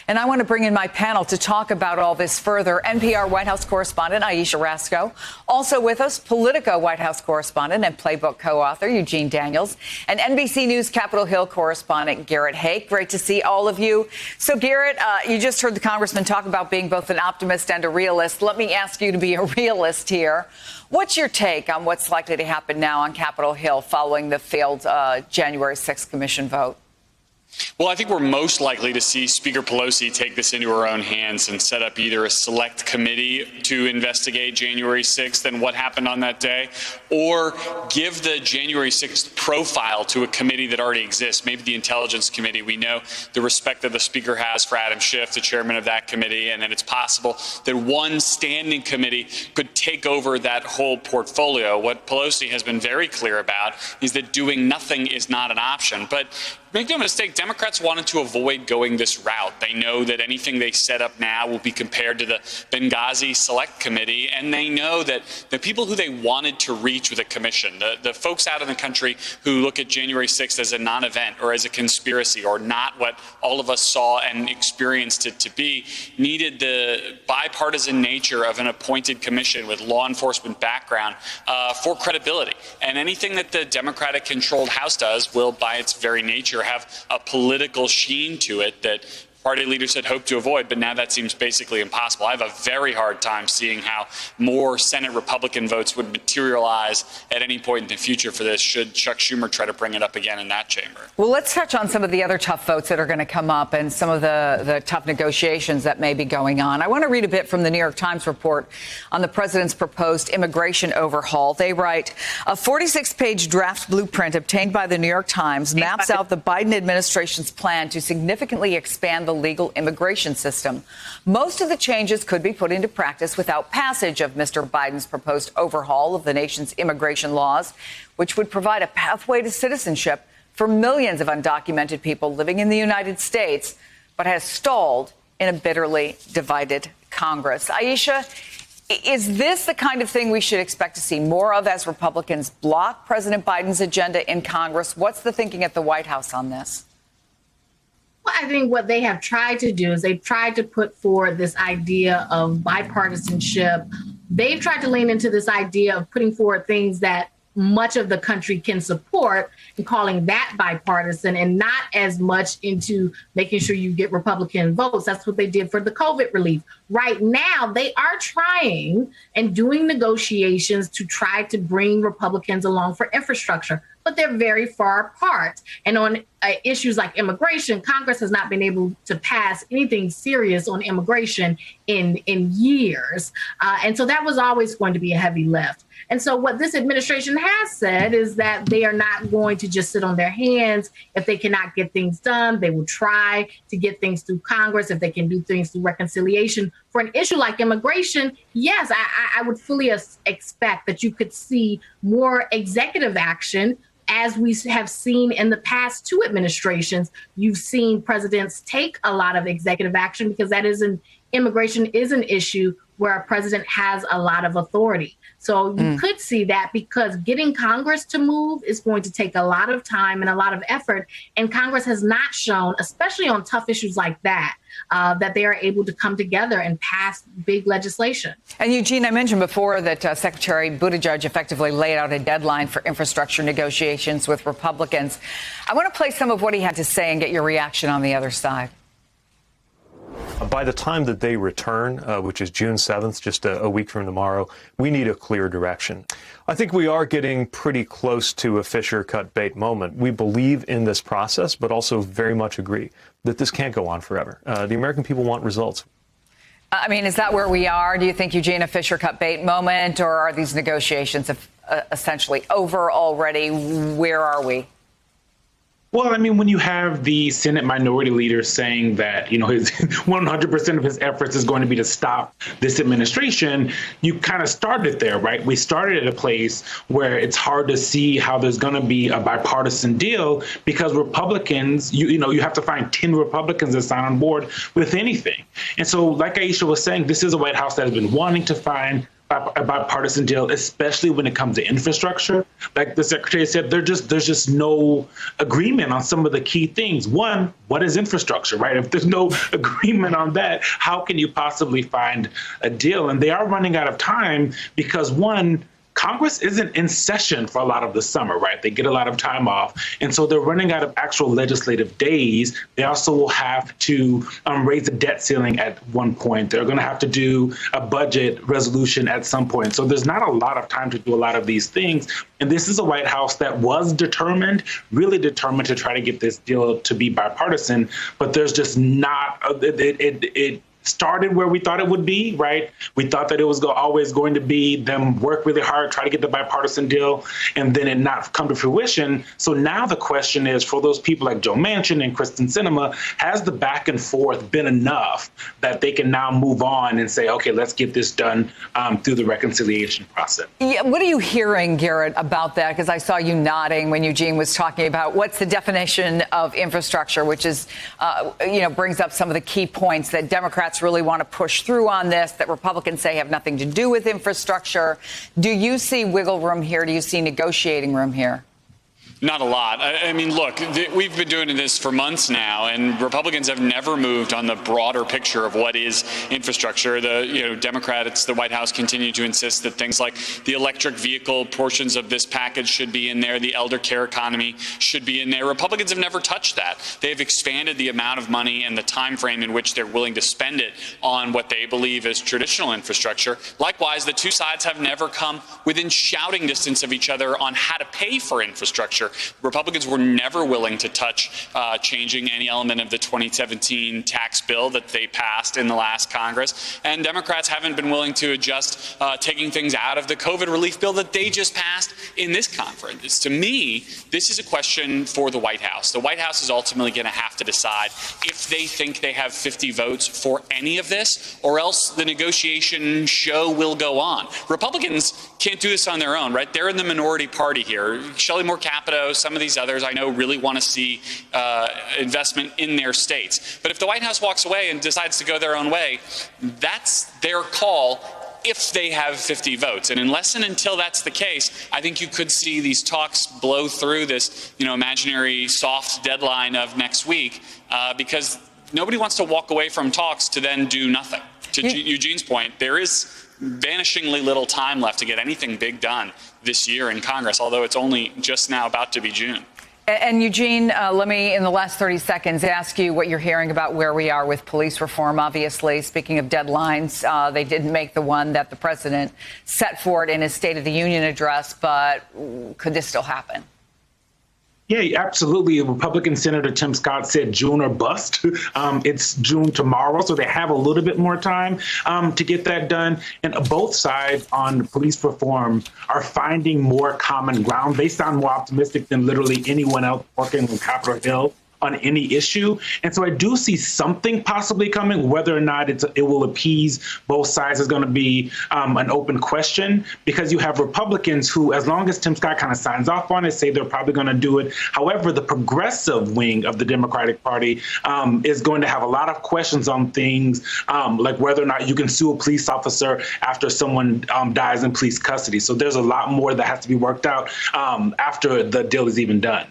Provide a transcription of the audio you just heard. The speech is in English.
And I want to bring in my panel to talk about all this further. NPR White House correspondent Ayesha Rascoe. Also with us, Politico White House correspondent and Playbook co-author Eugene Daniels. And NBC News Capitol Hill correspondent Garrett Haake. Great to see all of you. So, Garrett, you just heard the congressman talk about being both an optimist and a realist. Let me ask you to be a realist here. What's your take on what's likely to happen now on Capitol Hill following the failed January 6th commission vote? Well, I think we're most likely to see Speaker Pelosi take this into her own hands and set up either a select committee to investigate January 6th and what happened on that day, or give the January 6th profile to a committee that already exists, maybe the Intelligence Committee. We know the respect that the Speaker has for Adam Schiff, the chairman of that committee, and then it's possible that one standing committee could take over that whole portfolio. What Pelosi has been very clear about is that doing nothing is not an option. But make no mistake, Democrats wanted to avoid going this route. They know that anything they set up now will be compared to the Benghazi Select Committee, and they know that the people who they wanted to reach with a commission, the folks out in the country who look at January 6th as a non-event or as a conspiracy or not what all of us saw and experienced it to be, needed the bipartisan nature of an appointed commission with law enforcement background for credibility. And anything that the Democratic-controlled House does will, by its very nature, have a political sheen to it that party leaders had hoped to avoid, but now that seems basically impossible. I have a very hard time seeing how more Senate Republican votes would materialize at any point in the future for this, should Chuck Schumer try to bring it up again in that chamber. Well, let's touch on some of the other tough votes that are going to come up and some of the tough negotiations that may be going on. I want to read a bit from the New York Times report on the president's proposed immigration overhaul. They write, a 46-page draft blueprint obtained by the New York Times maps out the Biden administration's plan to significantly expand the legal immigration system. Most of the changes could be put into practice without passage of Mr. Biden's proposed overhaul of the nation's immigration laws, which would provide a pathway to citizenship for millions of undocumented people living in the United States, but has stalled in a bitterly divided Congress. Ayesha, is this the kind of thing we should expect to see more of as Republicans block President Biden's agenda in Congress? What's the thinking at the White House on this? Well, I think what they have tried to do is they've tried to put forward this idea of bipartisanship. They've tried to lean into this idea of putting forward things that much of the country can support and calling that bipartisan, and not as much into making sure you get Republican votes. That's what they did for the COVID relief. Right now, they are trying and doing negotiations to try to bring Republicans along for infrastructure, but they're very far apart. And on issues like immigration, Congress has not been able to pass anything serious on immigration in years. And so that was always going to be a heavy lift. And so what this administration has said is that they are not going to just sit on their hands. If they cannot get things done, they will try to get things through Congress. If they can do things through reconciliation. For an issue like immigration, yes, I would fully expect that you could see more executive action. As we have seen in the past two administrations, you've seen presidents take a lot of executive action because immigration is an issue where a president has a lot of authority. So you could see that, because getting Congress to move is going to take a lot of time and a lot of effort. And Congress has not shown, especially on tough issues like that, that they are able to come together and pass big legislation. And Eugene, I mentioned before that Secretary Buttigieg effectively laid out a deadline for infrastructure negotiations with Republicans. I want to play some of what he had to say and get your reaction on the other side. By the time that they return, which is June 7th, just a week from tomorrow, we need a clear direction. I think we are getting pretty close to a Fisher cut bait moment. We believe in this process, but also very much agree that this can't go on forever. The American people want results. I mean, is that where we are? Do you think, Eugene, a Fisher cut bait moment, or are these negotiations essentially over already? Where are we? Well, I mean, when you have the Senate minority leader saying that, his 100% of his efforts is going to be to stop this administration, you kind of started there, right? We started at a place where it's hard to see how there's going to be a bipartisan deal, because Republicans, you have to find 10 Republicans that sign on board with anything. And so, like Ayesha was saying, this is a White House that has been wanting to find a bipartisan deal, especially when it comes to infrastructure. Like the secretary said, there's just no agreement on some of the key things. One, what is infrastructure, right? If there's no agreement on that, how can you possibly find a deal? And they are running out of time because, one, Congress isn't in session for a lot of the summer, right? They get a lot of time off. And so they're running out of actual legislative days. They also will have to raise the debt ceiling at one point. They're going to have to do a budget resolution at some point. So there's not a lot of time to do a lot of these things. And this is a White House that was determined, really determined to try to get this deal to be bipartisan. But there's just not, it started where we thought it would be, right? We thought that it was always going to be them work really hard, try to get the bipartisan deal, and then it not come to fruition. So now the question is, for those people like Joe Manchin and Kristen Sinema, has the back and forth been enough that they can now move on and say, okay, let's get this done through the reconciliation process? Yeah, what are you hearing, Garrett, about that? Because I saw you nodding when Eugene was talking about what's the definition of infrastructure, which is, brings up some of the key points that Democrats really want to push through on this, that Republicans say have nothing to do with infrastructure. Do you see wiggle room here? Do you see negotiating room here? Not a lot. I mean, look, we've been doing this for months now, and Republicans have never moved on the broader picture of what is infrastructure. Democrats, the White House continue to insist that things like the electric vehicle portions of this package should be in there. The elder care economy should be in there. Republicans have never touched that. They've expanded the amount of money and the time frame in which they're willing to spend it on what they believe is traditional infrastructure. Likewise, the two sides have never come within shouting distance of each other on how to pay for infrastructure. Republicans were never willing to touch changing any element of the 2017 tax bill that they passed in the last Congress. And Democrats haven't been willing to adjust taking things out of the COVID relief bill that they just passed in this conference. To me, this is a question for the White House. The White House is ultimately going to have to decide if they think they have 50 votes for any of this, or else the negotiation show will go on. Republicans can't do this on their own, right? They're in the minority party here. Shelley Moore Capito, some of these others I know really want to see investment in their states. But if the White House walks away and decides to go their own way, that's their call if they have 50 votes. And unless and until that's the case, I think you could see these talks blow through this, imaginary soft deadline of next week because nobody wants to walk away from talks to then do nothing. To Eugene's point, there is vanishingly little time left to get anything big done this year in Congress, although it's only just now about to be June. And Eugene, let me, in the last 30 seconds, ask you what you're hearing about where we are with police reform. Obviously, speaking of deadlines, they didn't make the one that the president set for it in his State of the Union address, but could this still happen? Yeah, absolutely. Republican Senator Tim Scott said June or bust. It's June tomorrow, so they have a little bit more time to get that done. And both sides on police reform are finding more common ground. They sound more optimistic than literally anyone else working on Capitol Hill on any issue. And so I do see something possibly coming. Whether or not it will appease both sides is going to be an open question, because you have Republicans who, as long as Tim Scott kind of signs off on it, say they're probably going to do it. However, the progressive wing of the Democratic Party is going to have a lot of questions on things like whether or not you can sue a police officer after someone dies in police custody. So there's a lot more that has to be worked out after the deal is even done.